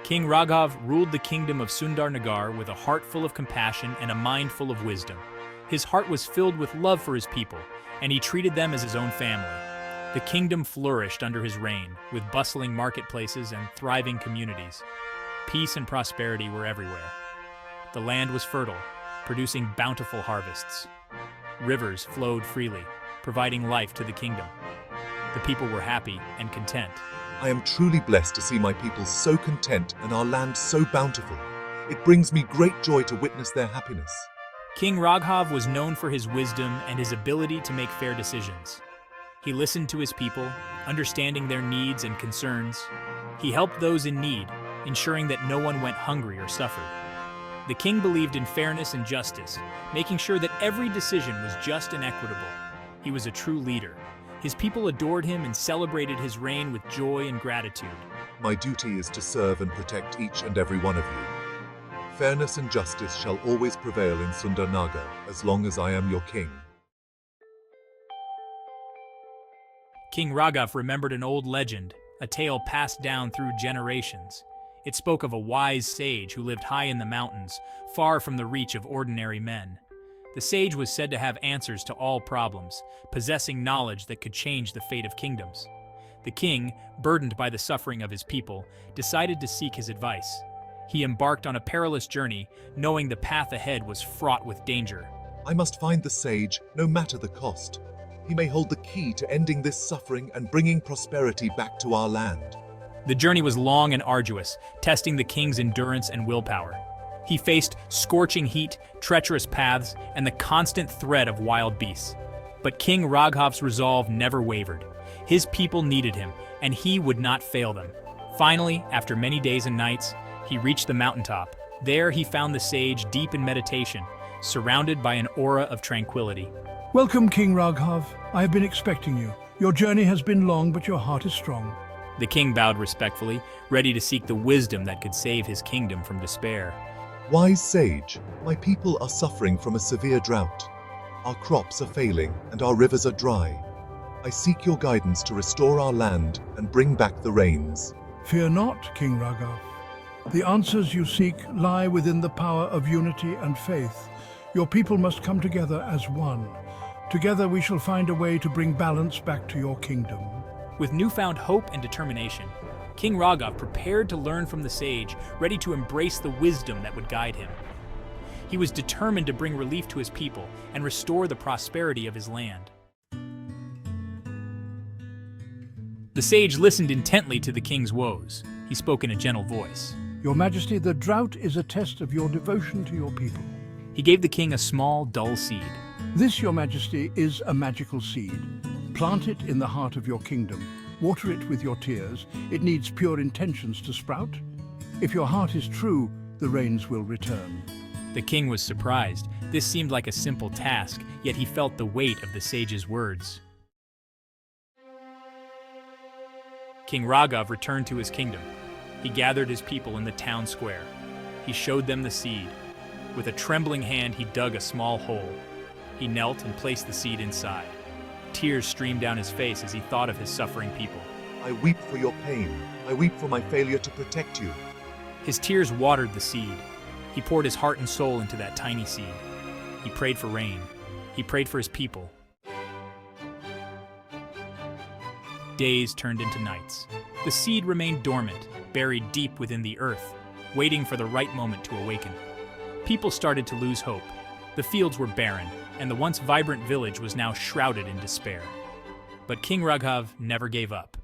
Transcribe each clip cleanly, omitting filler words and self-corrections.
King Raghav ruled the kingdom of Nagar with a heart full of compassion and a mind full of wisdom. His heart was filled with love for his people, and he treated them as his own family. The kingdom flourished under his reign, with bustling marketplaces and thriving communities. Peace and prosperity were everywhere. The land was fertile, producing bountiful harvests. Rivers flowed freely, providing life to the kingdom. The people were happy and content. I am truly blessed to see my people so content and our land so bountiful. It brings me great joy to witness their happiness. King Raghav was known for his wisdom and his ability to make fair decisions. He listened to his people, understanding their needs and concerns. He helped those in need, ensuring that no one went hungry or suffered. The king believed in fairness and justice, making sure that every decision was just and equitable. He was a true leader. His people adored him and celebrated his reign with joy and gratitude. My duty is to serve and protect each and every one of you. Fairness and justice shall always prevail in Nagar as long as I am your king. King Raghav remembered an old legend, a tale passed down through generations. It spoke of a wise sage who lived high in the mountains, far from the reach of ordinary men. The sage was said to have answers to all problems, possessing knowledge that could change the fate of kingdoms. The king, burdened by the suffering of his people, decided to seek his advice. He embarked on a perilous journey, knowing the path ahead was fraught with danger. I must find the sage, no matter the cost. He may hold the key to ending this suffering and bringing prosperity back to our land. The journey was long and arduous, testing the king's endurance and willpower. He faced scorching heat, treacherous paths, and the constant threat of wild beasts. But King Raghav's resolve never wavered. His people needed him, and he would not fail them. Finally, after many days and nights, he reached the mountaintop. There he found the sage deep in meditation, surrounded by an aura of tranquility. Welcome, King Raghav. I have been expecting you. Your journey has been long, but your heart is strong. The king bowed respectfully, ready to seek the wisdom that could save his kingdom from despair. Wise sage, my people are suffering from a severe drought. Our crops are failing and our rivers are dry. I seek your guidance to restore our land and bring back the rains. Fear not, King Raghav. The answers you seek lie within the power of unity and faith. Your people must come together as one. Together we shall find a way to bring balance back to your kingdom. With newfound hope and determination, King Raghav prepared to learn from the sage, ready to embrace the wisdom that would guide him. He was determined to bring relief to his people and restore the prosperity of his land. The sage listened intently to the king's woes. He spoke in a gentle voice. Your Majesty, the drought is a test of your devotion to your people. He gave the king a small, dull seed. This, Your Majesty, is a magical seed. Plant it in the heart of your kingdom. Water it with your tears. It needs pure intentions to sprout. If your heart is true, the rains will return. The king was surprised. This seemed like a simple task, yet he felt the weight of the sage's words. King Raghav returned to his kingdom. He gathered his people in the town square. He showed them the seed. With a trembling hand, he dug a small hole. He knelt and placed the seed inside. Tears streamed down his face as he thought of his suffering people. I weep for your pain. I weep for my failure to protect you. His tears watered the seed. He poured his heart and soul into that tiny seed. He prayed for rain. He prayed for his people. Days turned into nights. The seed remained dormant, buried deep within the earth, waiting for the right moment to awaken. People started to lose hope. The fields were barren, and the once vibrant village was now shrouded in despair. But King Raghav never gave up.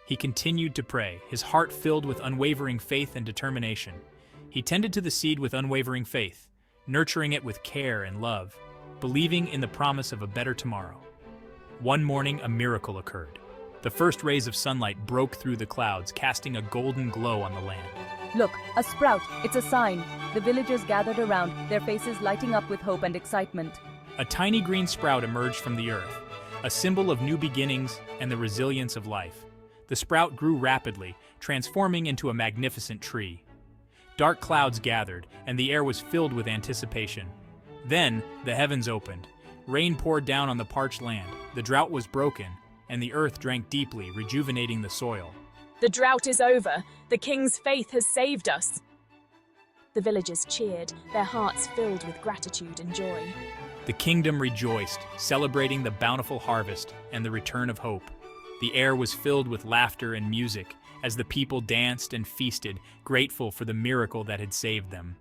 He continued to pray, his heart filled with unwavering faith and determination. He tended to the seed with unwavering faith, nurturing it with care and love, believing in the promise of a better tomorrow. One morning, a miracle occurred. The first rays of sunlight broke through the clouds, casting a golden glow on the land. Look, a sprout. It's a sign. The villagers gathered around, their faces lighting up with hope and excitement. A tiny green sprout emerged from the earth, a symbol of new beginnings and the resilience of life. The sprout grew rapidly, transforming into a magnificent tree. Dark clouds gathered, and the air was filled with anticipation. Then, the heavens opened. Rain poured down on the parched land. The drought was broken, and the earth drank deeply, rejuvenating the soil. The drought is over. The king's faith has saved us. The villagers cheered, their hearts filled with gratitude and joy. The kingdom rejoiced, celebrating the bountiful harvest and the return of hope. The air was filled with laughter and music as the people danced and feasted, grateful for the miracle that had saved them.